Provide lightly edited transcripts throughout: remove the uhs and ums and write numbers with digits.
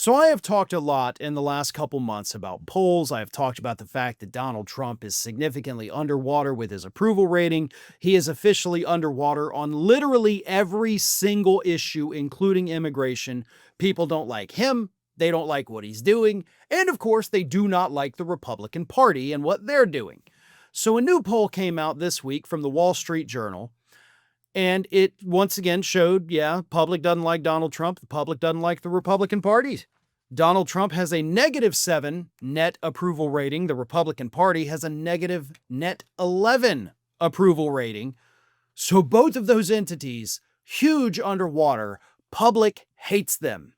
So I have talked a lot in the last couple months about polls. I have talked about the fact that Donald Trump is significantly underwater with his approval rating. He is officially underwater on literally every single issue, including immigration. People don't like him. They don't like what he's doing. And of course, they do not like the Republican Party and what they're doing. So a new poll came out this week from the Wall Street Journal. And it once again showed, public doesn't like Donald Trump. The public doesn't like the Republican Party. Donald Trump has a -7 net approval rating. The Republican Party has a negative net 11 approval rating. So both of those entities, huge underwater. Public hates them.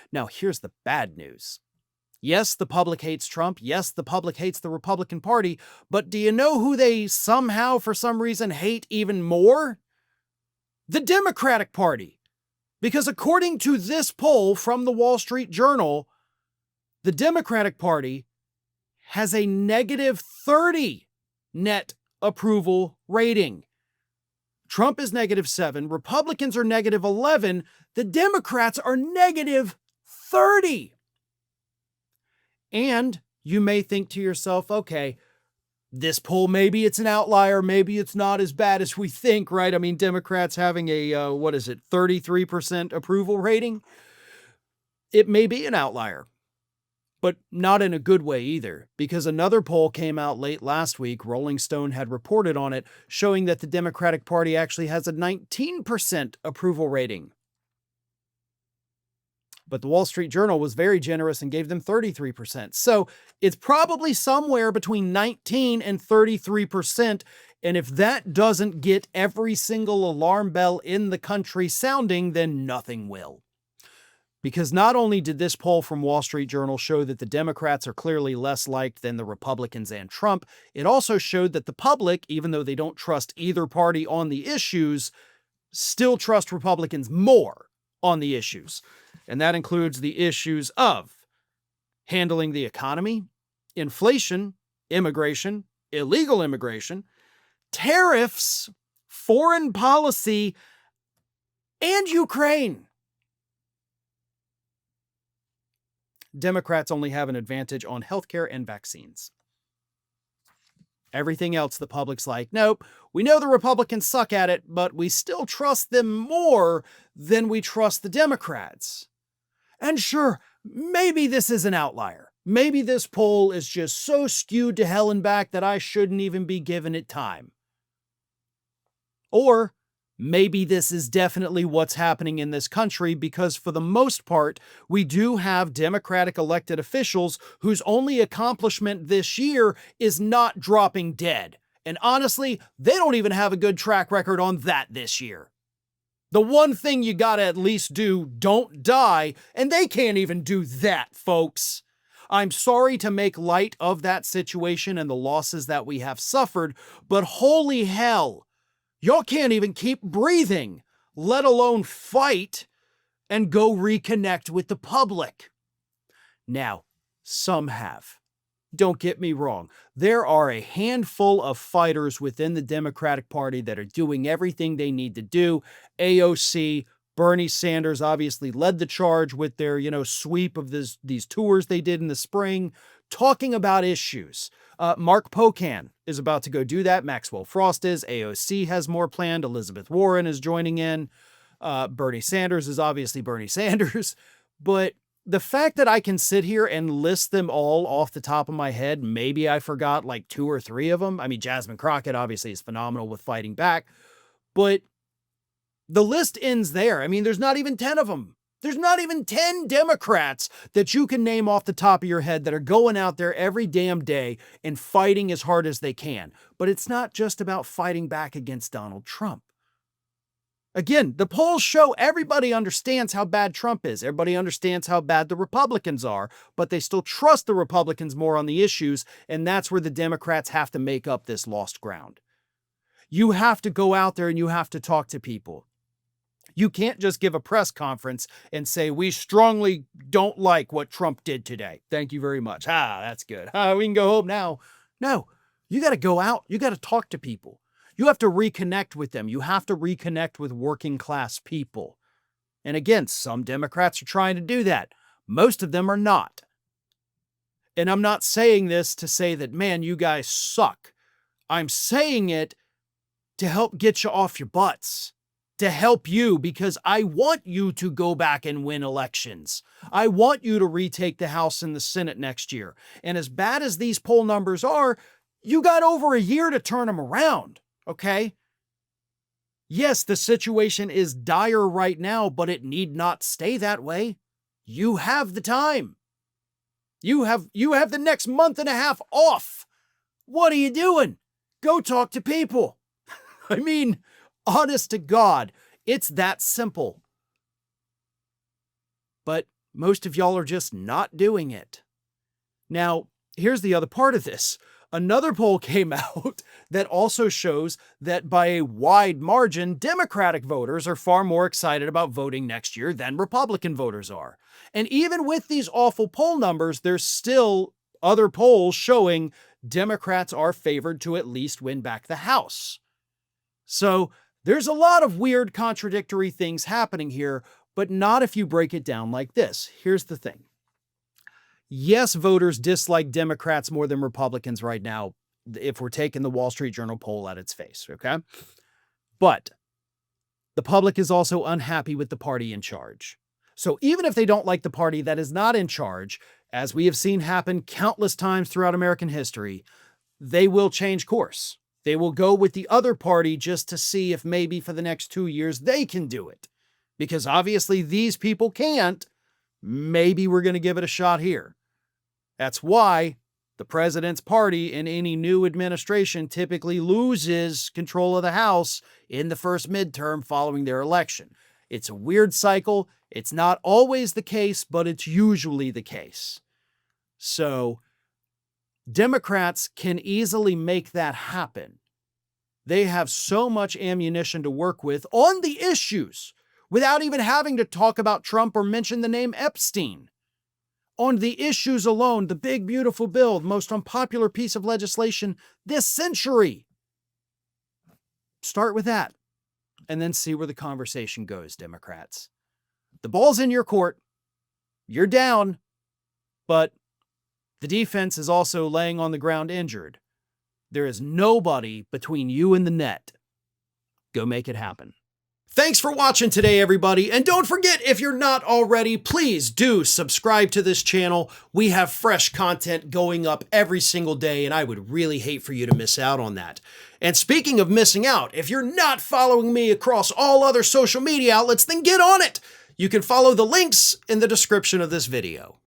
Now, here's the bad news. Yes, the public hates Trump. Yes, the public hates the Republican Party. But do you know who they somehow, for some reason, hate even more? The Democratic Party. Because according to this poll from the Wall Street Journal, the Democratic Party has a -30 net approval rating. Trump is -7. Republicans are -11. The Democrats are -30. And you may think to yourself, okay, this poll, maybe it's an outlier. Maybe it's not as bad as we think, right? I mean, Democrats having a, 33% approval rating. It may be an outlier, but not in a good way either, because another poll came out late last week. Rolling Stone had reported on it, showing that the Democratic Party actually has a 19% approval rating. But the Wall Street Journal was very generous and gave them 33%. So it's probably somewhere between 19 and 33%. And if that doesn't get every single alarm bell in the country sounding, then nothing will. Because not only did this poll from Wall Street Journal show that the Democrats are clearly less liked than the Republicans and Trump, it also showed that the public, even though they don't trust either party on the issues, still trust Republicans more on the issues. And that includes the issues of handling the economy, inflation, immigration, illegal immigration, tariffs, foreign policy, and Ukraine. Democrats only have an advantage on healthcare and vaccines. Everything else, the public's like, nope, we know the Republicans suck at it, but we still trust them more than we trust the Democrats. And sure, maybe this is an outlier. Maybe this poll is just so skewed to hell and back that I shouldn't even be giving it time. Or maybe this is definitely what's happening in this country, because for the most part, we do have Democratic elected officials whose only accomplishment this year is not dropping dead. And honestly, they don't even have a good track record on that this year. The one thing you gotta at least do, don't die, and they can't even do that, folks. I'm sorry to make light of that situation and the losses that we have suffered, but holy hell, y'all can't even keep breathing, let alone fight and go reconnect with the public. Now, some have. Don't get me wrong. There are a handful of fighters within the Democratic Party that are doing everything they need to do. AOC, Bernie Sanders obviously led the charge with their, sweep of these tours they did in the spring, talking about issues. Mark Pocan is about to go do that. Maxwell Frost is. AOC has more planned. Elizabeth Warren is joining in. Bernie Sanders is obviously Bernie Sanders. But the fact that I can sit here and list them all off the top of my head, maybe I forgot like 2 or 3 of them. I mean, Jasmine Crockett obviously is phenomenal with fighting back, but the list ends there. I mean, there's not even 10 of them. There's not even 10 Democrats that you can name off the top of your head that are going out there every damn day and fighting as hard as they can. But it's not just about fighting back against Donald Trump. Again, the polls show everybody understands how bad Trump is. Everybody understands how bad the Republicans are, but they still trust the Republicans more on the issues, and that's where the Democrats have to make up this lost ground. You have to go out there and you have to talk to people. You can't just give a press conference and say, we strongly don't like what Trump did today. Thank you very much. That's good. We can go home now. No, you got to go out. You got to talk to people. You have to reconnect with them. You have to reconnect with working class people. And again, some Democrats are trying to do that. Most of them are not. And I'm not saying this to say that, man, you guys suck. I'm saying it to help get you off your butts, to help you, because I want you to go back and win elections. I want you to retake the House and the Senate next year. And as bad as these poll numbers are, you got over a year to turn them around, okay? Yes, the situation is dire right now, but it need not stay that way. You have the time. You have the next month and a half off. What are you doing? Go talk to people. I mean, honest to God, it's that simple. But most of y'all are just not doing it. Now, here's the other part of this. Another poll came out that also shows that by a wide margin, Democratic voters are far more excited about voting next year than Republican voters are. And even with these awful poll numbers, there's still other polls showing Democrats are favored to at least win back the House. So there's a lot of weird contradictory things happening here, but not if you break it down like this. Here's the thing. Yes, voters dislike Democrats more than Republicans right now, if we're taking the Wall Street Journal poll at its face, okay? But the public is also unhappy with the party in charge. So even if they don't like the party that is not in charge, as we have seen happen countless times throughout American history, they will change course. They will go with the other party just to see if maybe for the next 2 years they can do it. Because obviously these people can't. Maybe we're going to give it a shot here. That's why the president's party in any new administration typically loses control of the House in the first midterm following their election. It's a weird cycle. It's not always the case, but it's usually the case. So Democrats can easily make that happen. They have so much ammunition to work with on the issues without even having to talk about Trump or mention the name Epstein. On the issues alone, the big, beautiful bill, the most unpopular piece of legislation this century. Start with that and then see where the conversation goes, Democrats. The ball's in your court. You're down, but the defense is also laying on the ground injured. There is nobody between you and the net. Go make it happen. Thanks for watching today, everybody. And don't forget, if you're not already, please do subscribe to this channel. We have fresh content going up every single day, and I would really hate for you to miss out on that. And speaking of missing out, if you're not following me across all other social media outlets, then get on it. You can follow the links in the description of this video.